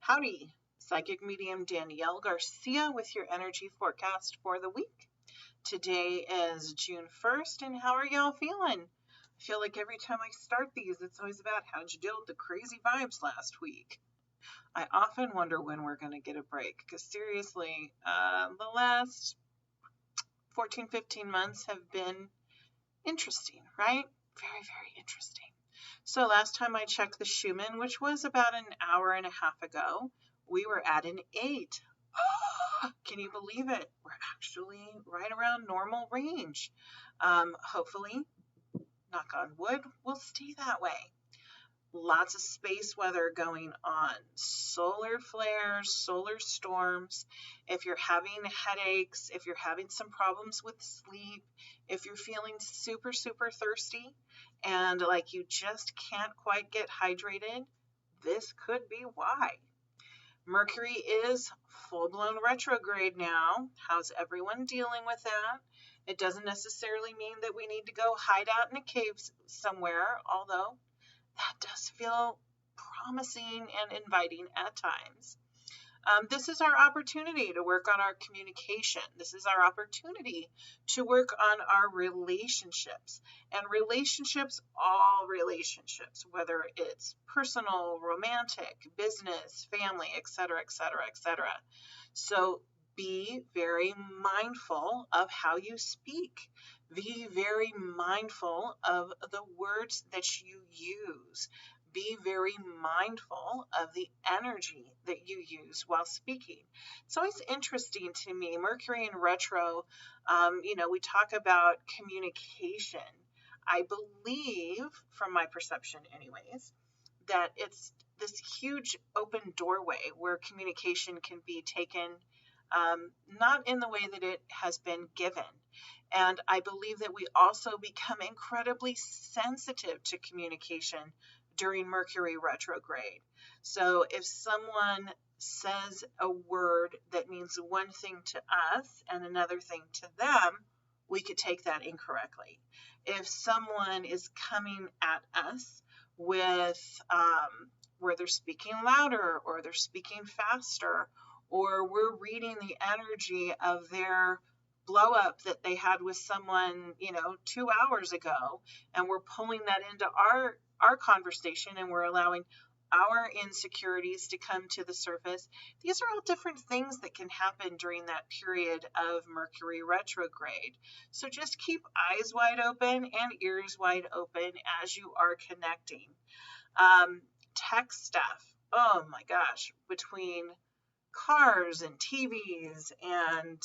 Howdy, Psychic Medium Danielle Garcia with your energy forecast for the week. Today is June 1st, and how are y'all feeling? I feel like every time I start these, it's always about how'd you deal with the crazy vibes last week. I often wonder when we're going to get a break, because seriously, the last 14, 15 months have been interesting, right? Very, very interesting. So last time I checked the Schumann, which was about an hour and a half ago, we were at an 8. Can you believe it? We're actually right around normal range. Hopefully, knock on wood, we'll stay that way. Lots of space weather going on. Solar flares, solar storms. If you're having headaches, if you're having some problems with sleep, if you're feeling super, super thirsty and like you just can't quite get hydrated, this could be why. Mercury is full-blown retrograde now. How's everyone dealing with that? It doesn't necessarily mean that we need to go hide out in a cave somewhere, although that does feel promising and inviting at times. This is our opportunity to work on our communication. This is our opportunity to work on our relationships. And relationships, all relationships, whether it's personal, romantic, business, family, etc., etc., etc. So be very mindful of how you speak. Be very mindful of the words that you use. Be very mindful of the energy that you use while speaking. It's always interesting to me, Mercury in retro, we talk about communication. I believe, from my perception anyways, that it's this huge open doorway where communication can be taken not in the way that it has been given. And I believe that we also become incredibly sensitive to communication during Mercury retrograde. So if someone says a word that means one thing to us and another thing to them, we could take that incorrectly. If someone is coming at us with where they're speaking louder or they're speaking faster, or we're reading the energy of their blow up that they had with someone, 2 hours ago, and we're pulling that into our conversation and we're allowing our insecurities to come to the surface. These are all different things that can happen during that period of Mercury retrograde. So just keep eyes wide open and ears wide open as you are connecting. Tech stuff. Oh my gosh, between cars and TVs and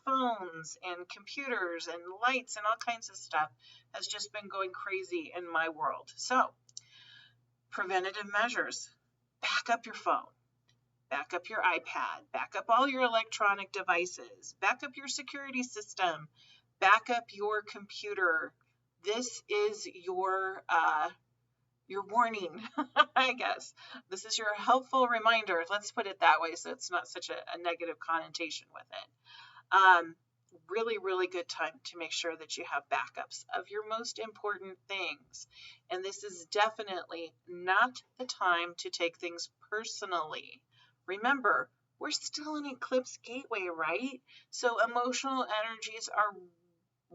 phones and computers and lights and all kinds of stuff has just been going crazy in my world. So, preventative measures. Back up your phone. Back up your iPad. Back up all your electronic devices. Back up your security system. Back up your computer. This is your warning, I guess. This is your helpful reminder. Let's put it that way so it's not such a negative connotation with it. Really, really good time to make sure that you have backups of your most important things. And this is definitely not the time to take things personally. Remember, we're still in eclipse gateway, right? So emotional energies are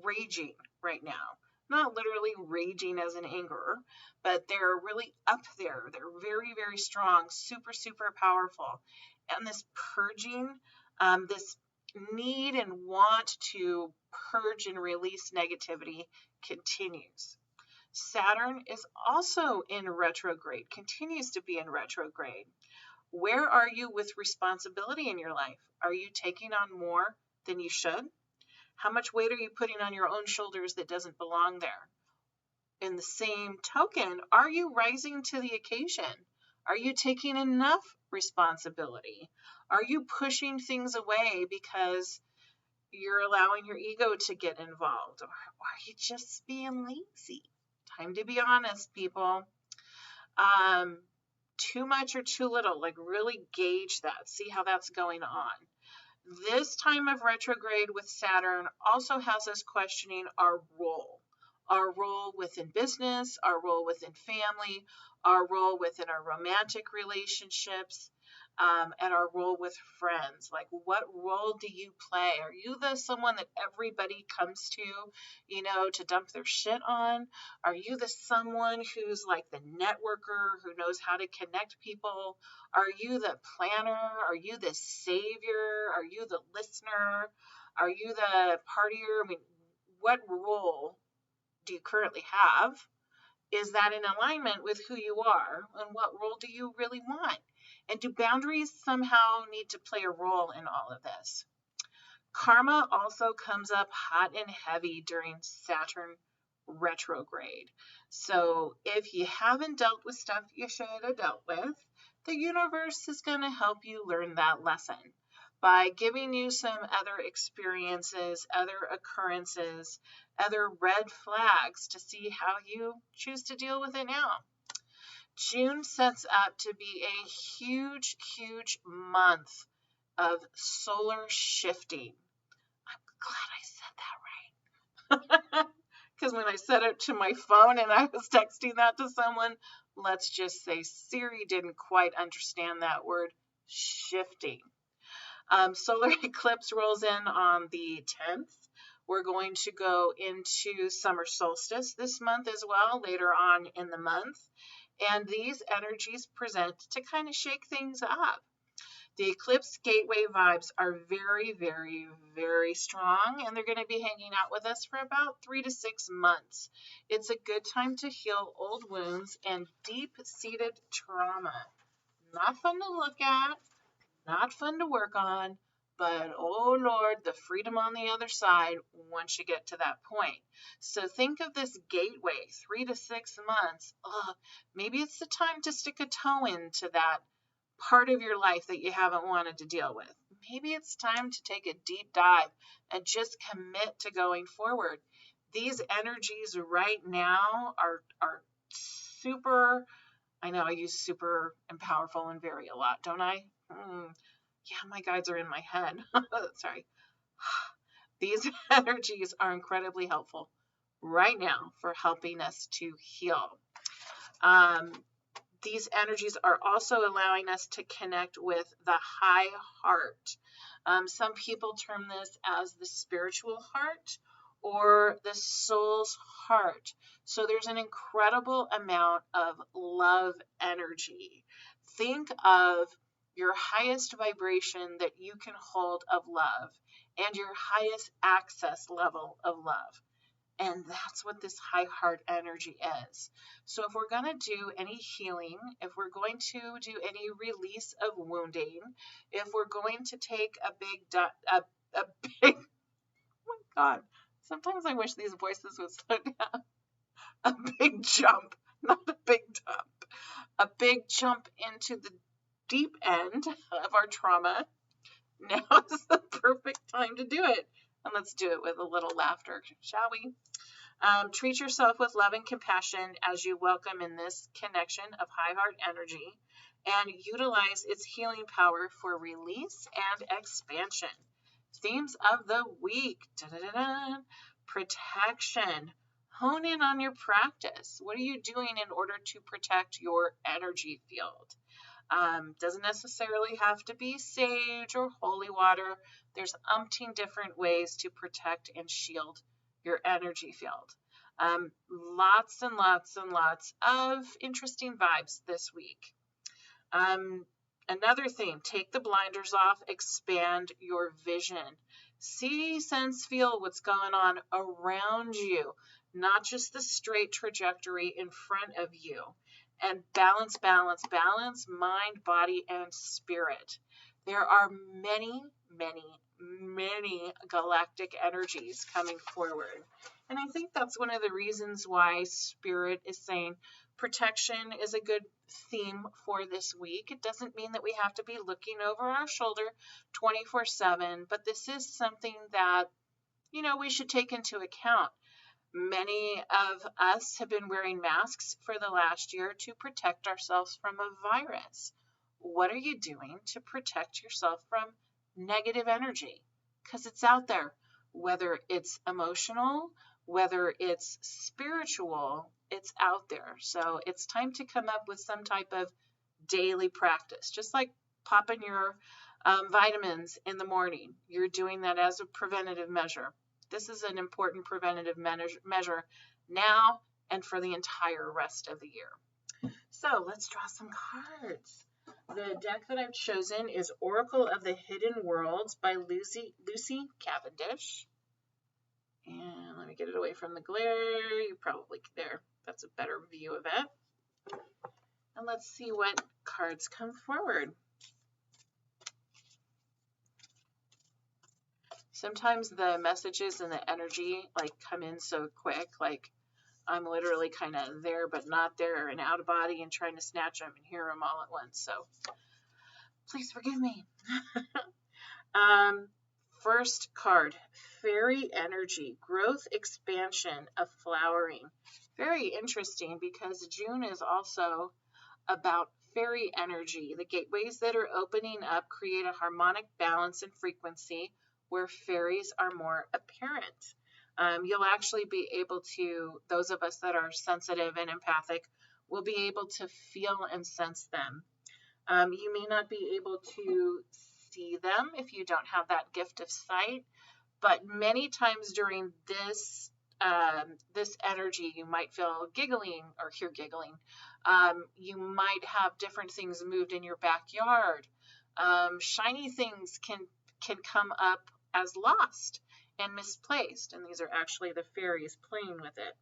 raging right now. Not literally raging as in anger, but they're really up there. They're very, very strong, super, super powerful. And this purging, this need and want to purge and release negativity continues. Saturn is also in retrograde, continues to be in retrograde. Where are you with responsibility in your life? Are you taking on more than you should? How much weight are you putting on your own shoulders that doesn't belong there? In the same token, are you rising to the occasion? Are you taking enough responsibility? Are you pushing things away because you're allowing your ego to get involved? Or are you just being lazy? Time to be honest, people. Too much or too little, like really gauge that. See how that's going on. This time of retrograde with Saturn also has us questioning our role within business, our role within family, our role within our romantic relationships. and our role with friends. Like, what role do you play? Are you the someone that everybody comes to, to dump their shit on? Are you the someone who's like the networker who knows how to connect people? Are you the planner? Are you the savior? Are you the listener? Are you the partier? I mean, what role do you currently have? Is that in alignment with who you are? And what role do you really want? And do boundaries somehow need to play a role in all of this? Karma also comes up hot and heavy during Saturn retrograde. So if you haven't dealt with stuff you should have dealt with, the universe is going to help you learn that lesson by giving you some other experiences, other occurrences, other red flags to see how you choose to deal with it now. June sets up to be a huge, huge month of solar shifting. I'm glad I said that right. Because when I said it to my phone and I was texting that to someone, let's just say Siri didn't quite understand that word, shifting. Solar eclipse rolls in on the 10th. We're going to go into summer solstice this month as well, later on in the month. And these energies present to kind of shake things up. The eclipse gateway vibes are very, very, very strong, and they're going to be hanging out with us for about 3 to 6 months. It's a good time to heal old wounds and deep-seated trauma. Not fun to look at, not fun to work on, but oh Lord, the freedom on the other side once you get to that point. So think of this gateway, 3 to 6 months. Maybe it's the time to stick a toe into that part of your life that you haven't wanted to deal with. Maybe it's time to take a deep dive and just commit to going forward. These energies right now are super, I know I use super and powerful and very a lot, don't I? Yeah, my guides are in my head. Sorry. These energies are incredibly helpful right now for helping us to heal. These energies are also allowing us to connect with the high heart. Some people term this as the spiritual heart or the soul's heart. So there's an incredible amount of love energy. Think of your highest vibration that you can hold of love and your highest access level of love. And that's what this high heart energy is. So if we're going to do any healing, if we're going to do any release of wounding, if we're going to take a big, oh my God, sometimes I wish these voices would slow down. A big jump, not a big dump, a big jump into the deep end of our trauma. Now is the perfect time to do it. And let's do it with a little laughter, shall we? Treat yourself with love and compassion as you welcome in this connection of high heart energy and utilize its healing power for release and expansion. Themes of the week. Protection. Hone in on your practice. What are you doing in order to protect your energy field? Doesn't necessarily have to be sage or holy water. There's umpteen different ways to protect and shield your energy field. Lots and lots and lots of interesting vibes this week. Another thing, take the blinders off, expand your vision. See, sense, feel what's going on around you, not just the straight trajectory in front of you. And balance, balance, balance, mind, body, and spirit. There are many, many, many galactic energies coming forward. And I think that's one of the reasons why Spirit is saying protection is a good theme for this week. It doesn't mean that we have to be looking over our shoulder 24/7, but this is something that, we should take into account. Many of us have been wearing masks for the last year to protect ourselves from a virus. What are you doing to protect yourself from negative energy? Because it's out there, whether it's emotional, whether it's spiritual, it's out there. So it's time to come up with some type of daily practice, just like popping your vitamins in the morning. You're doing that as a preventative measure. This is an important preventative measure now and for the entire rest of the year. So let's draw some cards. The deck that I've chosen is Oracle of the Hidden Worlds by Lucy Cavendish. And let me get it away from the glare. You probably there. That's a better view of it. And let's see what cards come forward. Sometimes the messages and the energy like come in so quick, like I'm literally kind of there but not there and out of body and trying to snatch them and hear them all at once. So please forgive me. First card, Fairy Energy, Growth, Expansion of Flowering. Very interesting because June is also about fairy energy. The gateways that are opening up create a harmonic balance and frequency where fairies are more apparent. You'll actually be able to, those of us that are sensitive and empathic, will be able to feel and sense them. You may not be able to see them if you don't have that gift of sight, but many times during this energy, you might feel giggling or hear giggling. You might have different things moved in your backyard. Shiny things can come up as lost and misplaced, and these are actually the fairies playing with it.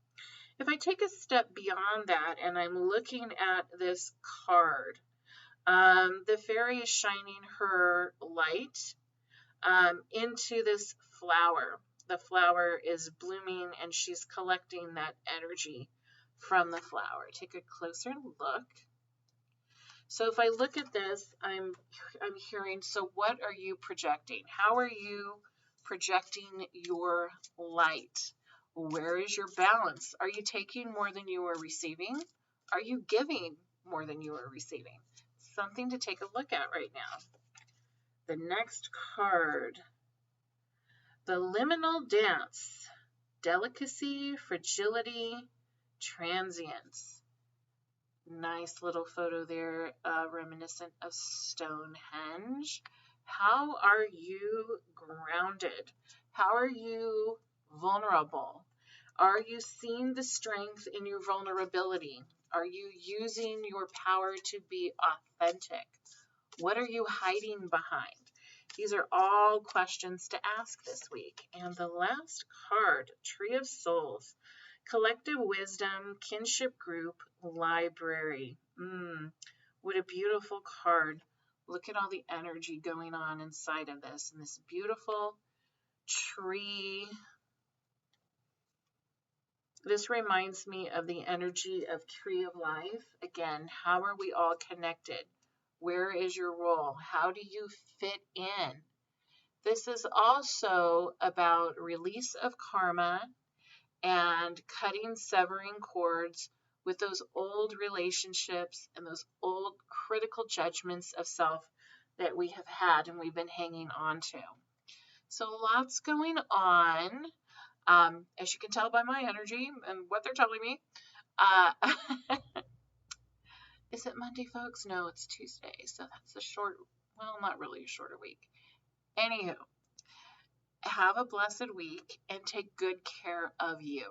If I take a step beyond that and I'm looking at this card, the fairy is shining her light into this flower. The flower is blooming and she's collecting that energy from the flower. Take a closer look. So if I look at this, I'm hearing, so what are you projecting? How are you projecting your light? Where is your balance? Are you taking more than you are receiving? Are you giving more than you are receiving? Something to take a look at right now. The next card, the Liminal Dance, Delicacy, Fragility, Transience. Nice little photo there, reminiscent of Stonehenge. How are you grounded? How are you vulnerable? Are you seeing the strength in your vulnerability? Are you using your power to be authentic? What are you hiding behind? These are all questions to ask this week. And the last card, Tree of Souls, Collective Wisdom, Kinship Group, Library. What a beautiful card. Look at all the energy going on inside of this. And this beautiful tree. This reminds me of the energy of Tree of Life. Again, how are we all connected? Where is your role? How do you fit in? This is also about release of karma and cutting, severing cords with those old relationships and those old critical judgments of self that we have had and we've been hanging on to. So lots going on. As you can tell by my energy and what they're telling me. Is it Monday, folks? No, it's Tuesday. So that's a short, well, not really a shorter week. Anywho, have a blessed week and take good care of you.